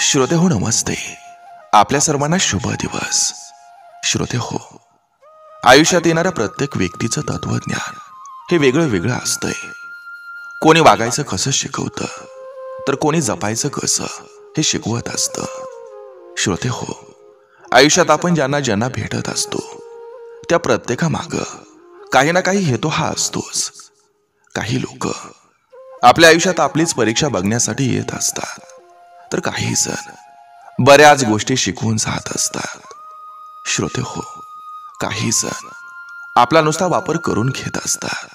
श्रोते हो नमस्ते. आपल्या सर्वांना शुभ दिवस. श्रोते हो, आयुष्यात येणाऱ्या प्रत्येक व्यक्तीचं तत्वज्ञान हे वेगळं वेगळं असतंय. कोणी वागायचं कसं शिकवतं, तर कोणी जपायचं कसं हे शिकवत असतं. श्रोते हो, आयुष्यात आपण ज्यांना ज्यांना भेटत असतो त्या प्रत्येकामागं काही ना काही हेतू हा असतोच. काही लोक आपल्या आयुष्यात आपलीच परीक्षा बघण्यासाठी येत असतात, तर काही जण बऱ्याच गोष्टी शिकवून जात असतात. श्रोते हो, काही जण आपला नुसता वापर करून घेत असतात,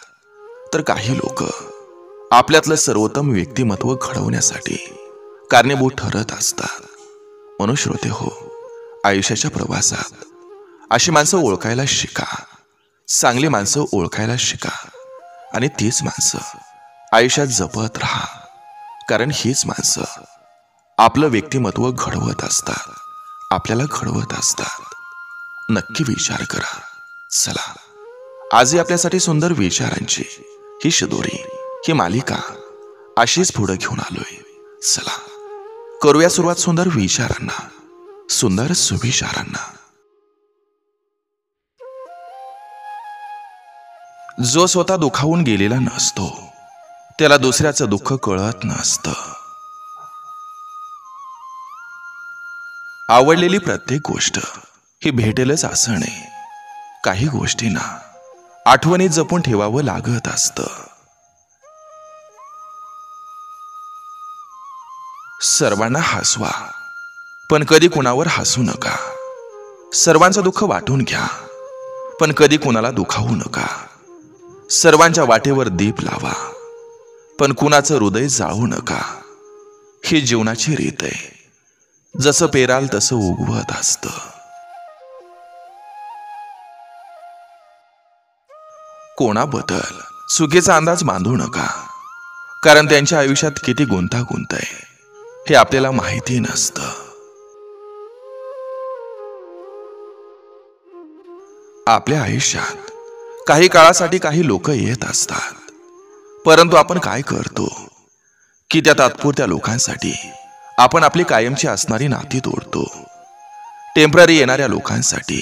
तर काही लोक आपल्यातलं सर्वोत्तम व्यक्तिमत्व घडवण्यासाठी कारणीभूत ठरत असतात. म्हणून श्रोते हो, आयुष्याच्या प्रवासात अशी माणसं ओळखायला शिका, चांगली माणसं ओळखायला शिका आणि तीच माणसं आयुष्यात जपत राहा. कारण हीच माणसं आपलं व्यक्तिमत्व घडवत असतात, आपल्याला घडवत असतात. नक्की विचार करा. चला, आजही आपल्यासाठी सुंदर विचारांची ही शिदोरी, ही मालिका अशीच पुढे घेऊन आलोय. चला करूया सुरुवात सुंदर विचारांना, सुंदर सुविचारांना. जो स्वतः दुखावून गेलेला नसतो त्याला दुसऱ्याचं दुःख कळत नसतं. आवडलेली प्रत्येक गोष्ट ही भेटेलच असं नाही. काही गोष्टींना आठवणीत जपून ठेवावं लागत असतं. सर्वांना हसवा, पण कधी कुणावर हसू नका. सर्वांचं दुःख वाटून घ्या, पण कधी कुणाला दुखावू नका. सर्वांच्या वाटेवर दीप लावा, पण कुणाचं हृदय जाळू नका. ही जीवनाची रीत आहे. जसं पेराल तसं उगवत असतं. कोणाबद्दल चुकीचा अंदाज बांधू नका, कारण त्यांच्या आयुष्यात किती गुंतागुंत आहे हे आपल्याला माहिती नसतं. आपल्या आयुष्यात काही काळासाठी काही लोक येत असतात, परंतु आपण काय करतो की त्या तात्पुरत्या लोकांसाठी आपण आपली कायमची असणारी नाती तोडतो. टेम्पररी येणाऱ्या लोकांसाठी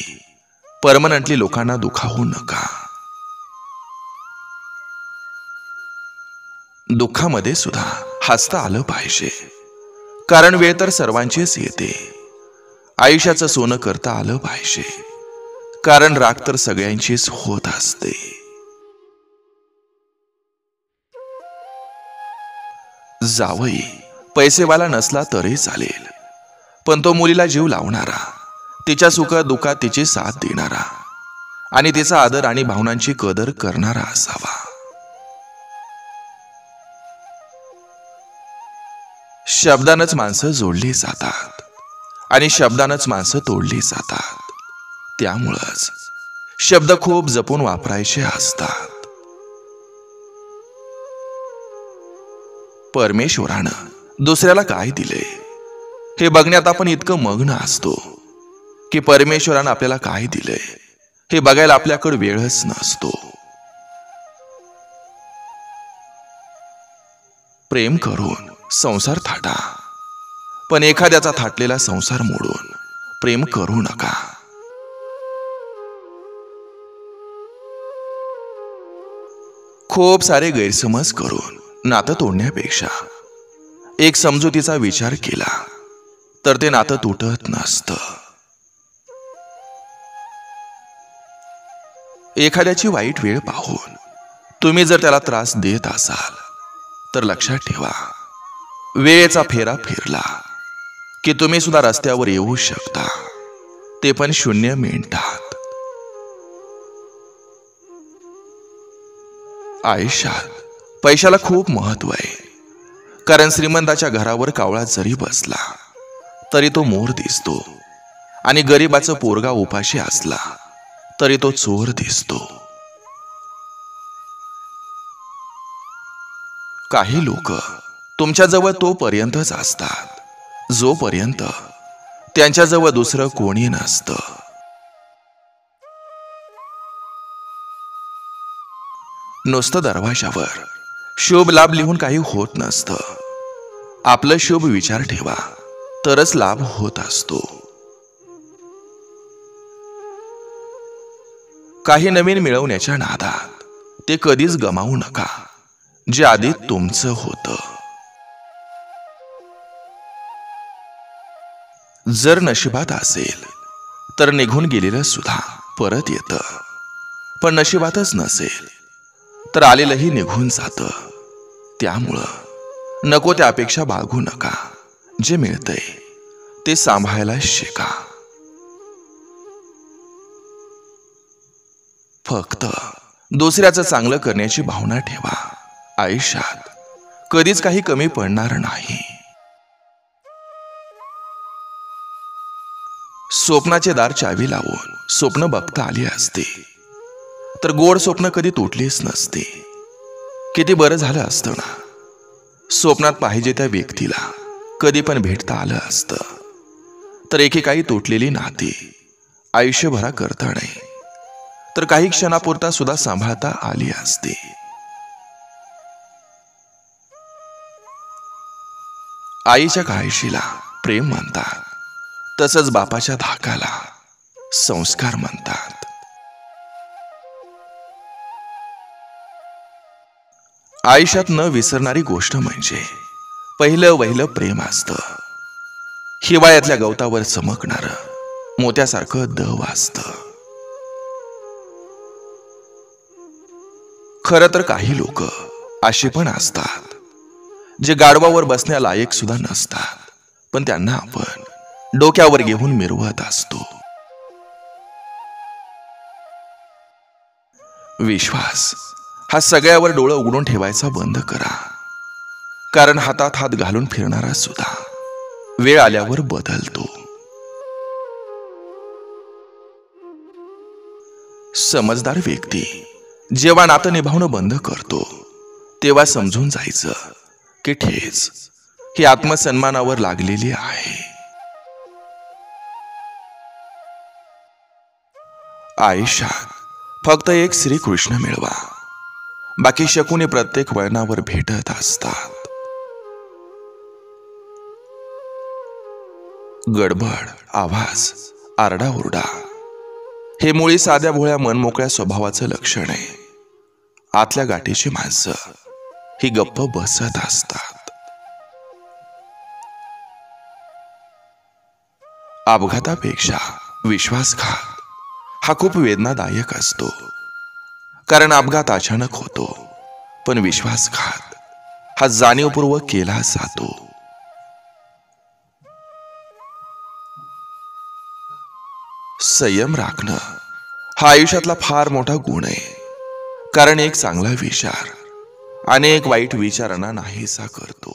परमनंटली लोकांना दुखावू नका. दुःखामध्ये सुद्धा हसता आलं पाहिजे, कारण वेळ तर सर्वांचीच येते. आयुष्याचं सोनं करता आलं पाहिजे, कारण राग तर सगळ्यांचीच होत असते. जावई पैसेवाला नसला तरी चालेल, पण तो मुलीला जीव लावणारा, तिच्या सुखात दुःखात तिची साथ देणारा आणि तिचा आदर आणि भावनांची कदर करणारा असावा. शब्दानच माणसं जोडली जातात आणि शब्दानच माणसं तोडली जातात. त्यामुळंच शब्द खूप जपून वापरायचे असतात. परमेश्वरानं दुसऱ्याला काय दिले हे बघण्यात आपण इतकं मग्न असतो की परमेश्वरानं आपल्याला काय दिले हे बघायला आपल्याकडे वेळच नसतो. प्रेम करून संसार थाटा, पण एखाद्याचा थाटलेला संसार मोडून प्रेम करू नका. खूप सारे गैरसमज करून नातं तोडण्यापेक्षा एक समजुतीचा विचार केला तर ते नातं तुटत नसतं. एखाद्याची वाईट वेळ पाहून तुम्ही जर त्याला त्रास देत असाल तर लक्षात ठेवा, वेळेचा फेरा फिरला की तुम्ही सुद्धा रस्त्यावर येऊ शकता, ते पण 0 मिनिटात. आयुष्यात पैशाला खूप महत्व आहे, कारण श्रीमंताच्या घरावर कावळा जरी बसला तरी तो मोर दिसतो आणि गरीबाचं पोरगा उपाशी असला तरी तो चोर दिसतो. काही लोक तुमच्याजवळ तोपर्यंतच असतात जोपर्यंत त्यांच्याजवळ दुसरं कोणी नसतं. नुसतं दरवाजावर शुभ लाभ लिहून काही होत नसतं. आपलं शुभ विचार ठेवा, तरच लाभ होत असतो. काही नवीन मिळवण्याच्या नादात ते कधीच गमावू नका जे आधी तुमचं होतं. जर नशिबात असेल तर निघून गेलेलं सुद्धा परत येतं, पण नशिबातच नसेल तर आलेलंही निघून जातं. त्यामुळं नको त्या अपेक्षा बाळगू नका. जे मिळतंय ते सांभाळायला शिका. फक्त दुसऱ्याचं चांगलं करण्याची भावना ठेवा. आयुष्यात कधीच काही कमी पडणार नाही. स्वप्नाचे दार चावी लावून स्वप्न बघता आली असते तर गोड स्वप्न कधी तुटलीच नसते. किती बरं झालं असतं ना, स्वप्नात पाहिजे त्या व्यक्तीला कधी पण भेटता आलं असतं, तर एकेकाळी तुटलेली नाती आयुष्यभरा करता नाही तर काही क्षणापुरता सुद्धा सांभाळता आली असते. आईच्या काळजीला प्रेम म्हणतात, तसंच बापाच्या धाकाला संस्कार म्हणतात. आयुष्यात न विसरणारी गोष्ट म्हणजे पहिलं वहिलं प्रेम असतं. हिवाळ्यातल्या गवतावर चमकणारं मोत्यासारखं दव असतं. खरं तर काही लोक अशी पण असतात जे गाढवावर बसण्यालायक सुद्धा नसतात, पण त्यांना आपण डोक्यावर घेऊन मिरवत असतो. विश्वास हा सगळ्यावर डोळं उघडून ठेवायचा बंद करा, कारण हातात हात घालून फिरणारा सुद्धा वेळ आल्यावर बदलतो. समजदार व्यक्ती जेव्हा नातं निभावणं बंद करतो तेव्हा समजून जायचं की ठेच ही आत्मसन्मानावर लागलेली आहे. आयुष्यात फक्त एक श्रीकृष्ण मिळवा, बाकी शकुनी प्रत्येक वळणावर भेटत असतात. गडबड, आवाज, आरडाओरडा हे मुळी साध्या भोळ्या मनमोकळ्या स्वभावाचं लक्षण आहे. आतल्या गाठीची माणसं ही गप्प बसत असतात. अपघातापेक्षा विश्वासघात हा खूप वेदनादायक असतो, कारण अपघात अचानक होतो, पण विश्वासघात हा जाणीवपूर्वक केला जातो. संयम राखणं हा आयुष्यातला फार मोठा गुण आहे, कारण एक चांगला विचार अनेक वाईट विचारांना नाहीसा करतो.